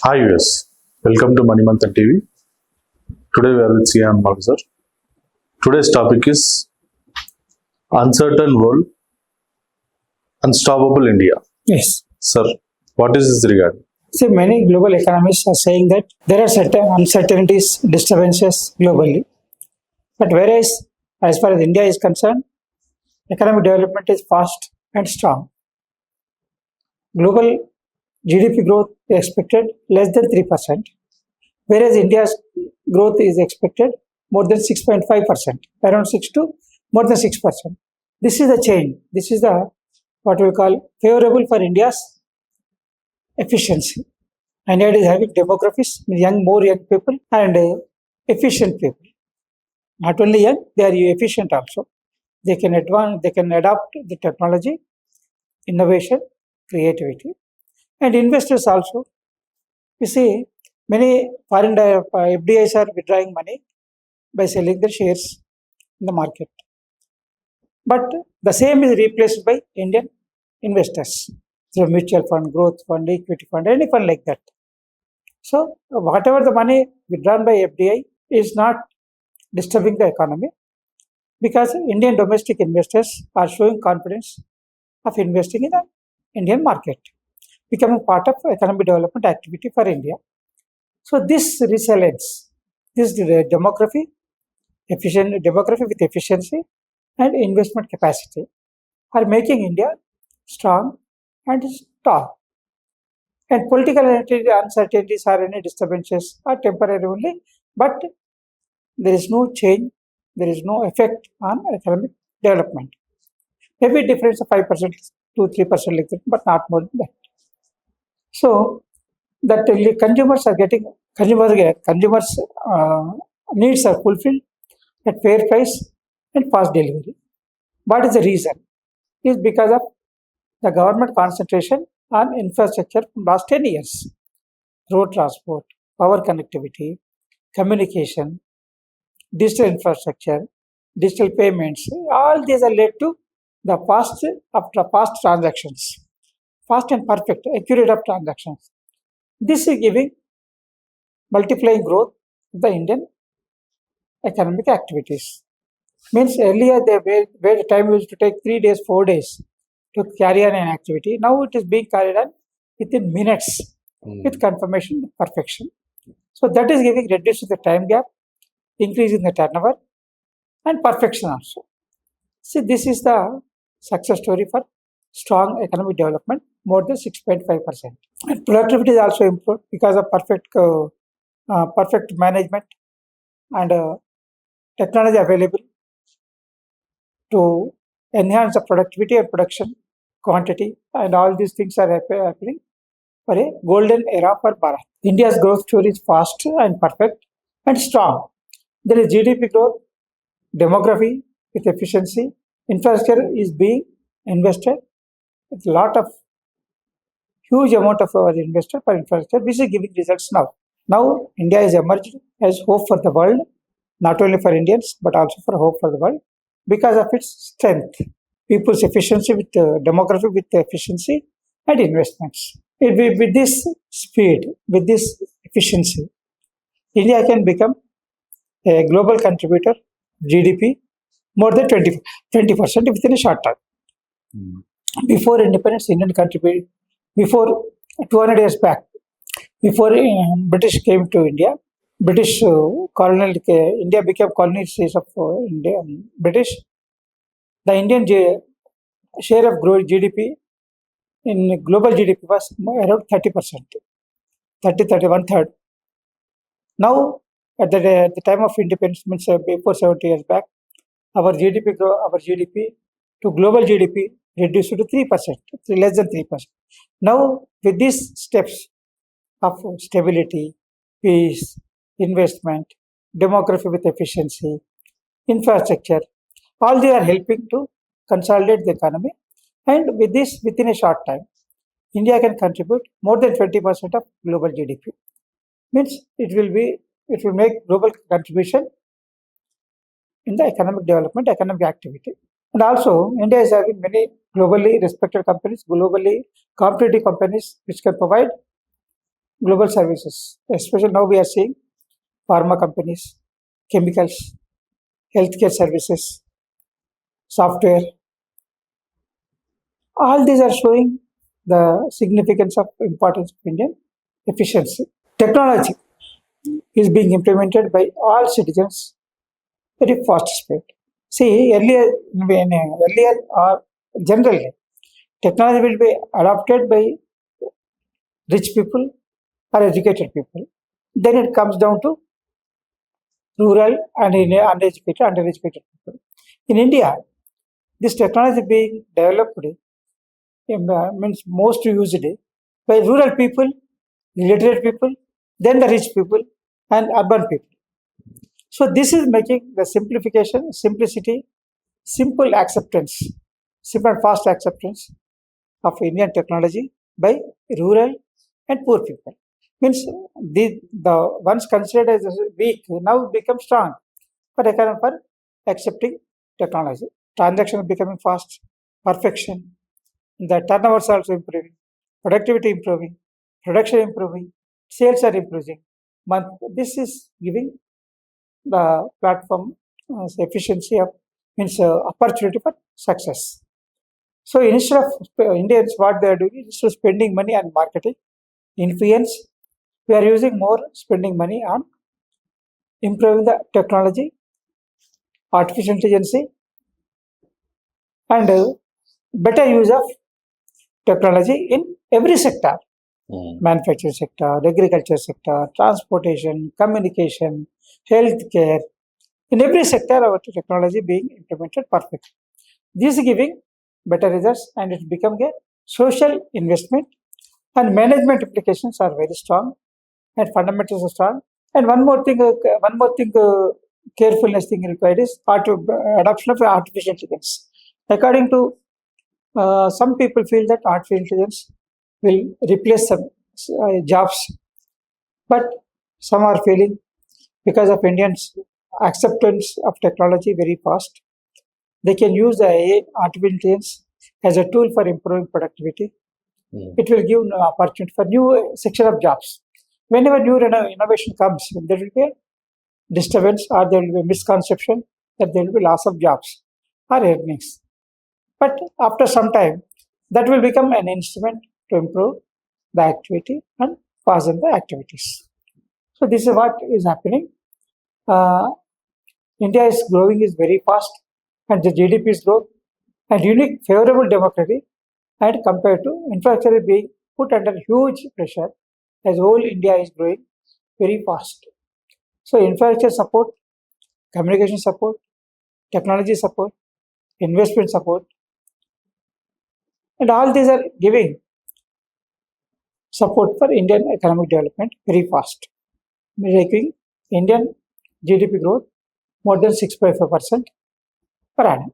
Hi US, welcome to Mantan TV. Today we are with CM Bhagya. Today's topic is Uncertain World, Unstoppable India. Yes. Sir, what is this regard? See, many global economists are saying that there are certain uncertainties, disturbances globally. But whereas, as far as India is concerned, economic development is fast and strong. Global GDP growth is expected less than 3%, whereas India's growth is expected more than 6.5%, around 6 to more than 6%. This is the change. This is the what we call favorable for India's efficiency. India is having demographics, more young people and efficient people. Not only young, they are efficient also. They can adopt the technology, innovation, creativity, and investors also. You see, many foreign FDIs are withdrawing money by selling their shares in the market. But the same is replaced by Indian investors through mutual fund, growth fund, equity fund, any fund like that. So whatever the money withdrawn by FDI is not disturbing the economy because Indian domestic investors are showing confidence of investing in the Indian market, becoming part of economic development activity for India. So this resilience, this demography with efficiency and investment capacity are making India strong and tall. And political uncertainties or any disturbances are temporary only, but there is no change, there is no effect on economic development. Maybe difference of 5% to 3% like that, but not more than that. So that consumers needs are fulfilled at fair price and fast delivery. What is the reason? Is because of the government concentration on infrastructure from last 10 years. Road transport, power connectivity, communication, digital infrastructure, digital payments, all these are led to the fast transactions, fast and perfect, accurate of transactions. This is giving multiplying growth of the Indian economic activities. Means earlier where the time used to take 3 days, 4 days to carry on an activity. Now it is being carried on within minutes with confirmation perfection. So that is giving reducing the time gap, increasing the turnover and perfection also. See, this is the success story for strong economic development, more than 6.5%. And productivity is also improved because of perfect management and technology available to enhance the productivity and production quantity, and all these things are happening for a golden era for Bharat. India's growth story is fast and perfect and strong. There is GDP growth, demography with efficiency, infrastructure is being invested with a lot of huge amount of our investor for infrastructure, which is giving results now. Now India is emerged as hope for the world, not only for Indians but also for hope for the world because of its strength, people's efficiency with demography with efficiency and investments. With this speed, with this efficiency, India can become a global contributor GDP more than 20% within a short time. Before independence, Indian contributed, before 200 years back, before British came to India, British India became colony state of India, British. The Indian share of growth GDP in global GDP was around 30%, 1 third. Now, at the time of independence, means before 70 years back, our GDP to global GDP reduced to 3%, less than 3%. Now, with these steps of stability, peace, investment, demography with efficiency, infrastructure, all they are helping to consolidate the economy. And with this, within a short time, India can contribute more than 20% of global GDP. Means it will make global contribution in the economic development, economic activity. And also, India is having many globally respected companies, globally competitive companies, which can provide global services. Especially now we are seeing pharma companies, chemicals, healthcare services, software. All these are showing the significance of importance of Indian efficiency. Technology is being implemented by all citizens very fast speed. See, earlier or generally, technology will be adopted by rich people or educated people. Then it comes down to rural and undereducated people. In India, this technology being developed means most used by rural people, illiterate people, then the rich people and urban people. So this is making the simplification, simplicity, simple acceptance, simple and fast acceptance of Indian technology by rural and poor people. Means the ones considered as weak now become strong for accepting technology. Transaction becoming fast, perfection, the turnovers also improving, productivity improving, production improving, sales are improving. This is giving the platform efficiency of means opportunity for success. So instead of Indians, what they are doing is instead of spending money on marketing, influence, we are using more spending money on improving the technology, artificial intelligence, and better use of technology in every sector. Manufacturing sector, agriculture sector, transportation, communication, healthcare. In every sector, our technology being implemented perfectly. This is giving better results and it becomes a social investment and management implications are very strong and fundamentals are strong. And one more thing, carefulness thing required is adoption of artificial intelligence. According to some people feel that artificial intelligence will replace some jobs, but some are feeling because of Indians' acceptance of technology very fast, they can use the AI, artificial intelligence as a tool for improving productivity. It will give opportunity for new section of jobs. Whenever new innovation comes, there will be a disturbance or there will be a misconception that there will be loss of jobs or earnings. But after some time, that will become an instrument to improve the activity and fasten the activities. So this is what is happening. India is growing is very fast and the GDP is growth and unique favorable democracy and compared to infrastructure being put under huge pressure as whole India is growing very fast. So infrastructure support, communication support, technology support, investment support, and all these are giving support for Indian economic development very fast, making Indian GDP growth more than 6.5% per annum.